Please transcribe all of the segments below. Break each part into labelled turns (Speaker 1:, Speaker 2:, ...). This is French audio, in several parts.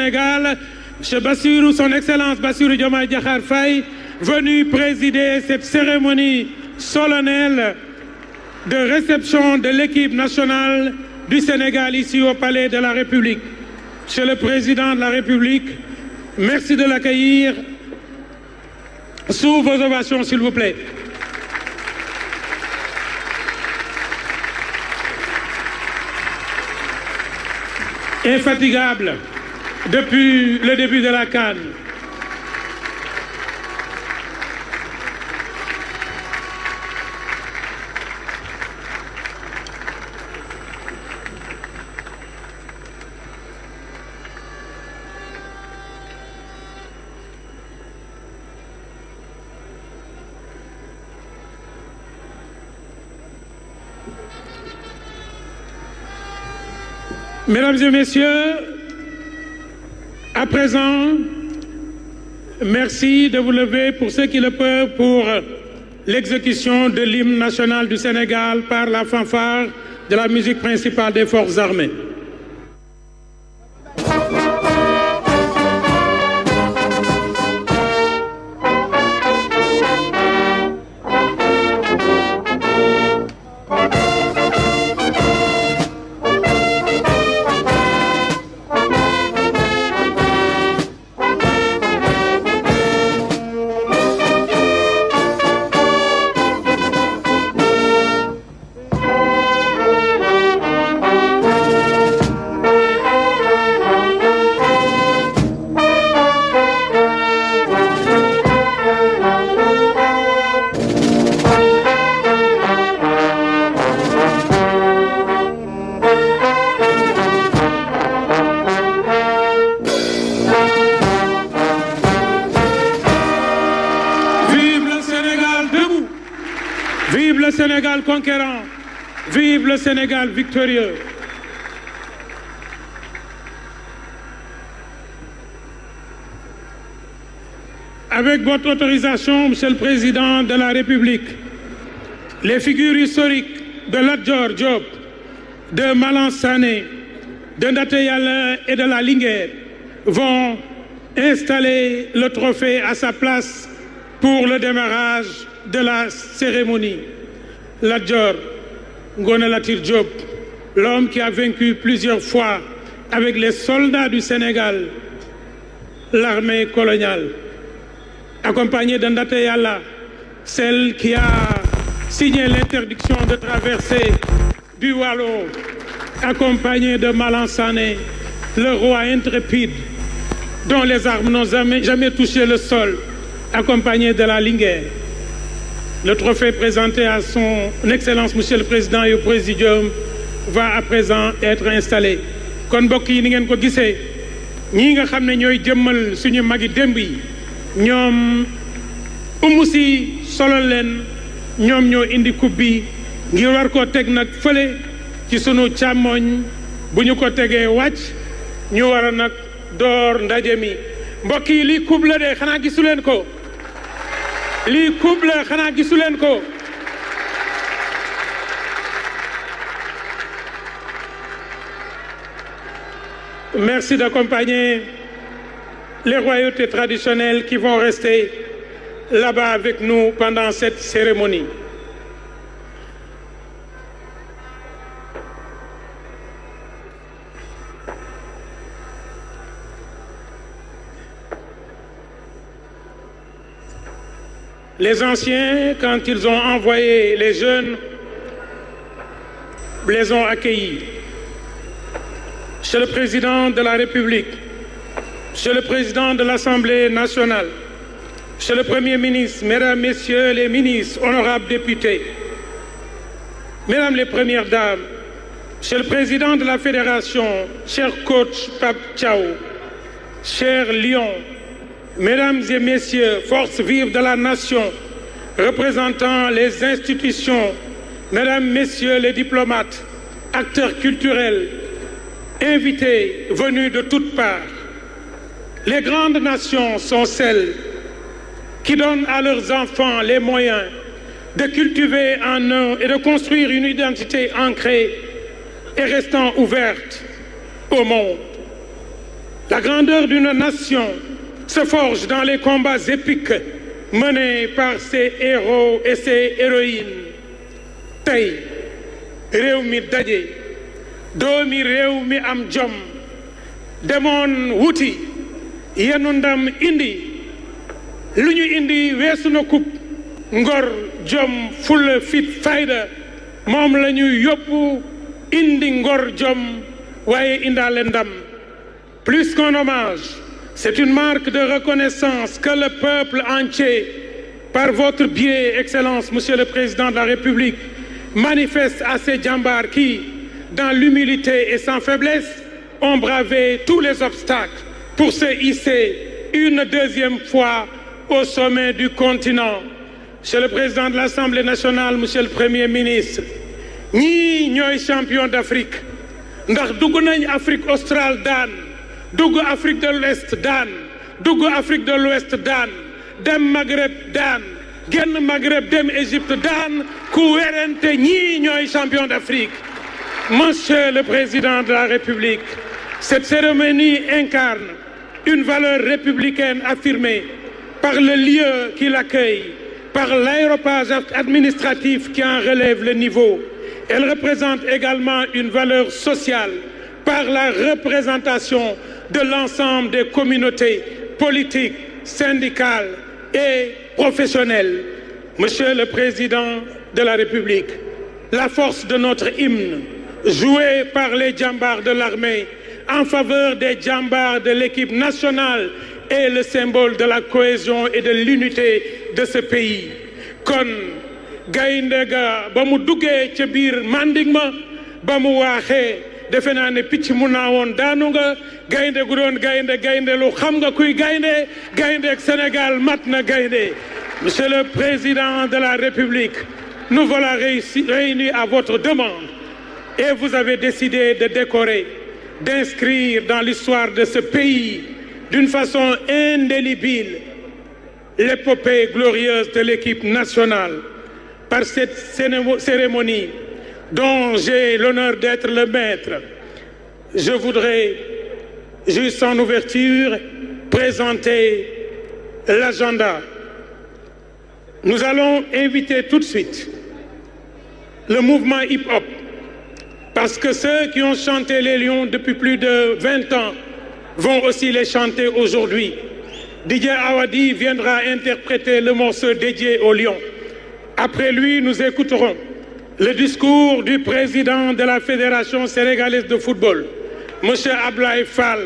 Speaker 1: Sénégal, M. Bassirou, son Excellence Bassirou Diomaye Diakhar Faye, venu présider cette cérémonie solennelle de réception de l'équipe nationale du Sénégal ici au Palais de la République. Monsieur le Président de la République, merci de l'accueillir. Sous vos ovations, s'il vous plaît. Infatigable depuis le début de la CAN. Mesdames et messieurs, à présent, merci de vous lever pour ceux qui le peuvent pour l'exécution de l'hymne national du Sénégal par la fanfare de la musique principale des forces armées. Vive le Sénégal conquérant, vive le Sénégal victorieux. Avec votre autorisation, Monsieur le Président de la République, les figures historiques de Lat Dior Diop, de Malang Sané, de Ndaté Yalla et de la Linguère vont installer le trophée à sa place pour le démarrage de la cérémonie. Lat Dior Ngoné Latyr Diop, l'homme qui a vaincu plusieurs fois avec les soldats du Sénégal l'armée coloniale, accompagné de Ndaté Yalla, celle qui a signé l'interdiction de traverser du Waalo, accompagné de Malang Sané, le roi intrépide dont les armes n'ont jamais touché le sol, accompagné de la Linguère. Le trophée présenté à son Excellence, Monsieur le Président et au Présidium, va à présent être installé. Kon mbokk yi ni ngeen ko gisee ñii nga xam ne ñooy jëmmal suñu magi démb yi ñoom umu si solo leen ñoom ñoo indi coupe bi ngir war koo teg nag fële ci sunu càmmoñ bu ñu ko tegee wàcc ñu war a nag door ndaje mi mbokk yi lii coupe la de xanaa gisu leen ko. lii coupe la xanaa gisu leen ko. Merci d'accompagner les royautés traditionnelles qui vont rester là-bas avec nous pendant cette cérémonie. Les anciens, quand ils ont envoyé les jeunes, les ont accueillis. Monsieur le Président de la République, Monsieur le Président de l'Assemblée nationale, Monsieur le Premier ministre, Mesdames, Messieurs les ministres, honorables députés, Mesdames les Premières Dames, Monsieur le Président de la Fédération, cher coach Pape Thiaw, cher Lion, Mesdames et Messieurs, forces vives de la nation, représentant les institutions, Mesdames, Messieurs les diplomates, acteurs culturels, invités venus de toutes parts. Les grandes nations sont celles qui donnent à leurs enfants les moyens de cultiver en eux et de construire une identité ancrée et restant ouverte au monde. La grandeur d'une nation se forge dans les combats épiques menés par ses héros et ses héroïnes. Tey réew mi daje doomi réew mi am jom demoon wuti yenu ndam indi lu ñu indi weesu na kub ngor jom fulla fit fayda moom la ñu yóbbu indi ngor jom waaye indaale ndam. Plus qu'un hommage, c'est une marque de reconnaissance que le peuple entier, par votre biais, Excellence, Monsieur le Président de la République, manifeste à ces djambars qui, dans l'humilité et sans faiblesse, ont bravé tous les obstacles pour se hisser une deuxième fois au sommet du continent. Monsieur le Président de l'Assemblée nationale, Monsieur le Premier ministre, ñii ñooy champion d'Afrique ndax dugg nañ Afrique australe daan dugg Afrique de l'Ouest daan dugg Afrique de l'Ouest daan dem Maghreb daan génn Maghreb dem Égypte daan ku werante ñii ñooy champion d'Afrique. Monsieur le Président de la République, cette cérémonie incarne une valeur républicaine affirmée par le lieu qui l'accueille, par l'aéroport administratif qui en relève le niveau. Elle représente également une valeur sociale par la représentation de l'ensemble des communautés politiques, syndicales et professionnelles. Monsieur le Président de la République, la force de notre hymne, jouée par les djambars de l'armée en faveur des djambars de l'équipe nationale, est le symbole de la cohésion et de l'unité de ce pays. Kon gaynde ga ba mu duggee ca biir manding ma ba mu waaxee defe naa ne picc mu naawoon daanu nga gaynde gu doon gaynde lu xam nga kuy gaynde ak Sénégal mat na gaynde. Monsieur le Président de la République, nous voilà réunis à votre demande et vous avez décidé de décorer, d'inscrire dans l'histoire de ce pays d'une façon indélébile l'épopée glorieuse de l'équipe nationale. Par cette cérémonie dont j'ai l'honneur d'être le maître, je voudrais, juste en ouverture, présenter l'agenda. Nous allons inviter tout de suite le mouvement hip-hop, parce que ceux qui ont chanté les lions depuis plus de 20 ans vont aussi les chanter aujourd'hui. DJ Awadi viendra interpréter le morceau dédié aux lions. Après lui, nous écouterons le discours du président de la Fédération sénégalaise de football, M. Ablaye Fall.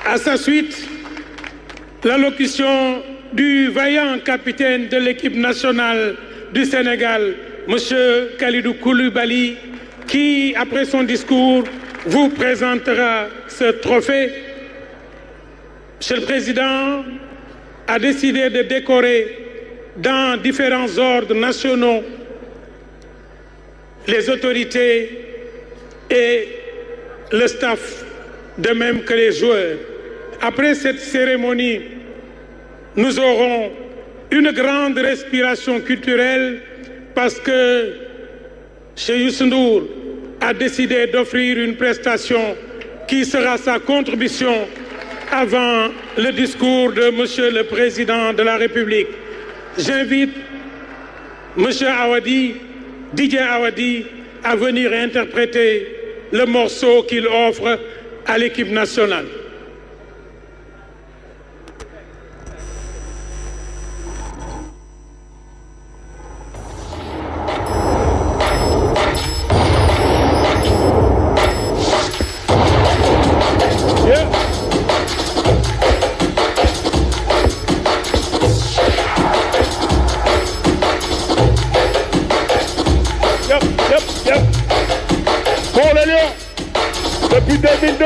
Speaker 1: À sa suite, l'allocution du vaillant capitaine de l'équipe nationale du Sénégal, M. Kalidou Koulibaly, qui, après son discours, vous présentera ce trophée. M. le Président a décidé de décorer dans différents ordres nationaux les autorités et le staff, de même que les joueurs. Après cette cérémonie, nous aurons une grande respiration culturelle parce que Cheikh Youssou Ndour a décidé d'offrir une prestation qui sera sa contribution avant le discours de Monsieur le Président de la République. J'invite Monsieur Awadi, DJ Awadi, à venir interpréter le morceau qu'il offre à l'équipe nationale.
Speaker 2: Pour les Lions, depuis 2002.